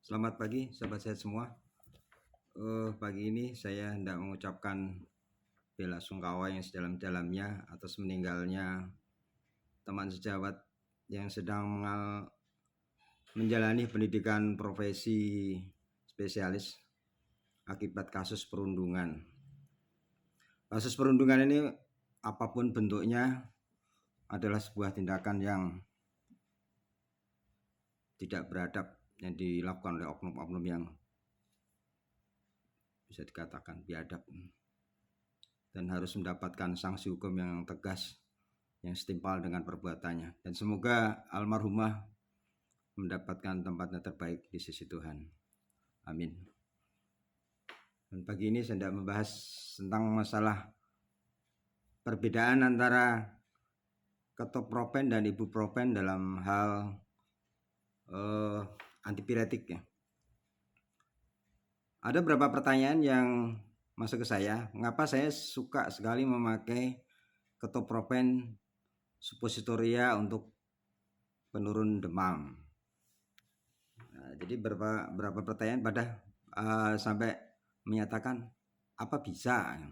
Selamat pagi, sahabat sehat semua. Pagi ini saya hendak mengucapkan bela sungkawa yang sedalam-dalamnya atas meninggalnya teman sejawat yang sedang menjalani pendidikan profesi spesialis akibat kasus perundungan. Kasus perundungan ini apapun bentuknya adalah sebuah tindakan yang tidak beradab yang dilakukan oleh oknum-oknum yang bisa dikatakan biadab dan harus mendapatkan sanksi hukum yang tegas yang setimpal dengan perbuatannya. Dan semoga almarhumah mendapatkan tempatnya terbaik di sisi Tuhan. Amin. Dan pagi ini saya hendak membahas tentang masalah perbedaan antara ketoprofen dan ibuprofen dalam hal antipiretik ya. Ada beberapa pertanyaan yang masuk ke saya. Mengapa saya suka sekali memakai ketoprofen suppositoria untuk penurun demam? Nah, jadi berapa pertanyaan pada sampai menyatakan apa bisa.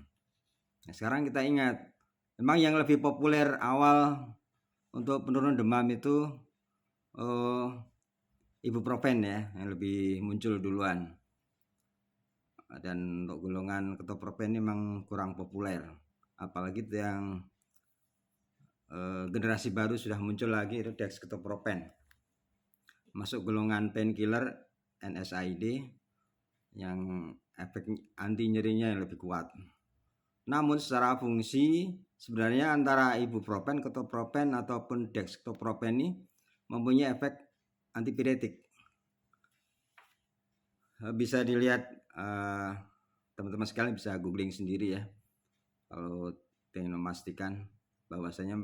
Nah, sekarang kita ingat, memang yang lebih populer awal untuk penurun demam itu ibuprofen ya, yang lebih muncul duluan. Dan untuk golongan ketoprofen ini memang kurang populer, apalagi yang generasi baru sudah muncul lagi itu dexketoprofen, masuk golongan painkiller NSAID yang efek anti nyerinya yang lebih kuat. Namun secara fungsi sebenarnya antara ibuprofen, ketoprofen ataupun dexketoprofen ini mempunyai efek antipiretik. Bisa dilihat teman-teman sekalian bisa googling sendiri ya, kalau ingin memastikan bahwasanya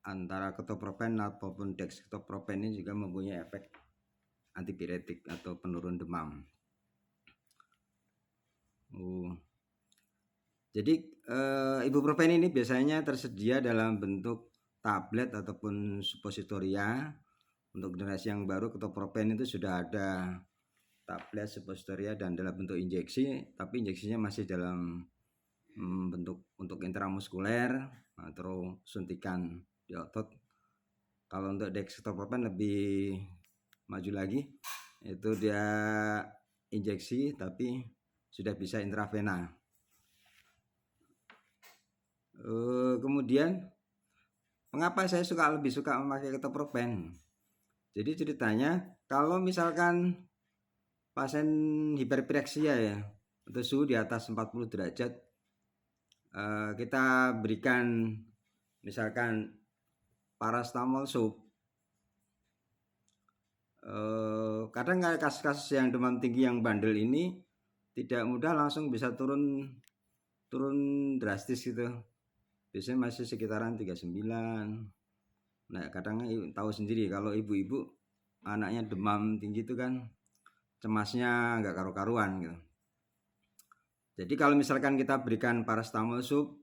antara ketoprofen ataupun dexketoprofen ini juga mempunyai efek antipiretik atau penurun demam. Jadi ibuprofen ini biasanya tersedia dalam bentuk tablet ataupun suppositoria. Untuk generasi yang baru ketoprofen itu sudah ada tablet, suppositoria dan dalam bentuk injeksi, tapi injeksinya masih dalam bentuk untuk intramuskuler atau suntikan di otot. Kalau untuk dexketoprofen lebih maju lagi, itu dia injeksi tapi sudah bisa intravena. Kemudian mengapa saya lebih suka memakai ketoprofen? Jadi ceritanya kalau misalkan pasien hiperpireksia ya, atau suhu di atas 40 derajat, kita berikan misalkan paracetamol sup. Kadang kasus-kasus yang demam tinggi yang bandel ini tidak mudah langsung bisa turun drastis gitu. Biasanya masih sekitaran 39. Nah, kadang tahu sendiri kalau ibu-ibu anaknya demam tinggi itu kan cemasnya nggak karu-karuan gitu. Jadi kalau misalkan kita berikan paracetamol sup,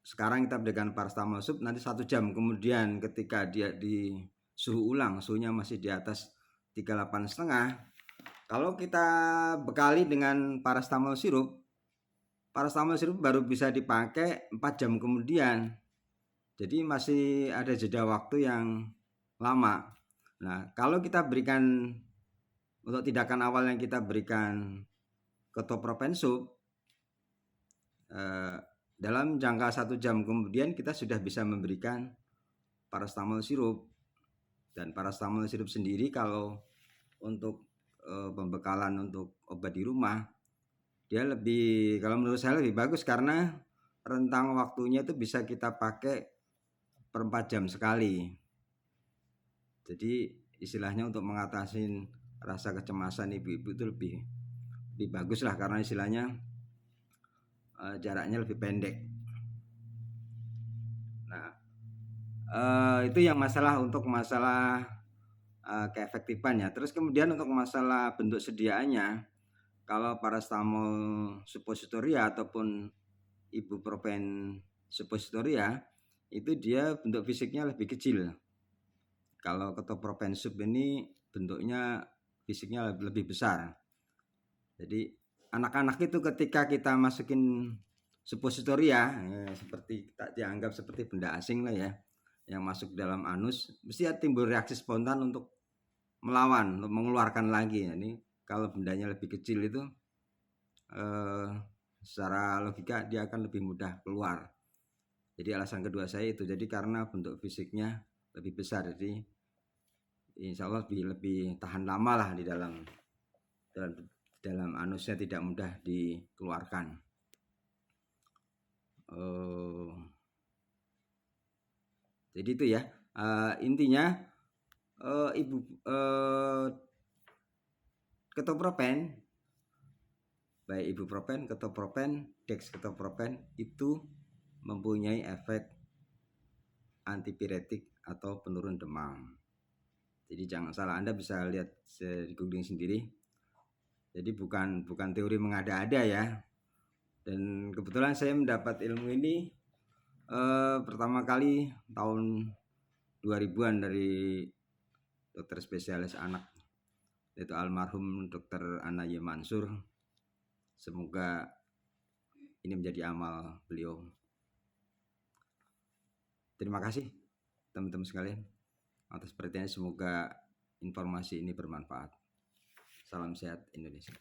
sekarang kita berikan paracetamol sup, nanti 1 jam kemudian ketika dia di suhu ulang, suhunya masih di atas 38,5, kalau kita bekali dengan paracetamol sirup baru bisa dipakai 4 jam kemudian. Jadi masih ada jeda waktu yang lama. Nah, kalau kita berikan untuk tindakan awal yang kita berikan ketoprofen sup, dalam jangka 1 jam kemudian kita sudah bisa memberikan paracetamol sirup. Dan paracetamol sirup sendiri kalau untuk pembekalan untuk obat di rumah, dia lebih, kalau menurut saya lebih bagus karena rentang waktunya itu bisa kita pakai per 4 jam sekali. Jadi istilahnya untuk mengatasi rasa kecemasan ibu-ibu itu lebih bagus lah, karena istilahnya jaraknya lebih pendek. Nah, itu yang untuk masalah keefektifannya. Terus kemudian untuk masalah bentuk sediaannya, kalau paracetamol suppositoria ataupun ibuprofen suppositoria itu dia bentuk fisiknya lebih kecil. Kalau ketoprofen sup ini bentuknya fisiknya lebih besar. Jadi anak-anak itu ketika kita masukin suppositoria seperti tak dianggap seperti benda asing lah ya, yang masuk dalam anus, mesti timbul reaksi spontan untuk melawan, untuk mengeluarkan lagi. Ini kalau bendanya lebih kecil itu secara logika dia akan lebih mudah keluar. Jadi alasan kedua saya itu, jadi karena bentuk fisiknya lebih besar, jadi insya Allah lebih tahan lama lah di dalam anusnya, tidak mudah dikeluarkan. Jadi itu ya, intinya ketoprofen, baik ibuprofen, ketoprofen, dexketoprofen itu mempunyai efek antipiretik atau penurun demam. Jadi jangan salah, Anda bisa lihat di googling sendiri. Jadi bukan teori mengada-ada ya. Dan kebetulan saya mendapat ilmu ini pertama kali tahun 2000-an dari dokter spesialis anak, yaitu almarhum Dr. Anaye Mansur. Semoga ini menjadi amal beliau. Terima kasih teman-teman sekalian atas perhatiannya. Semoga informasi ini bermanfaat. Salam sehat Indonesia.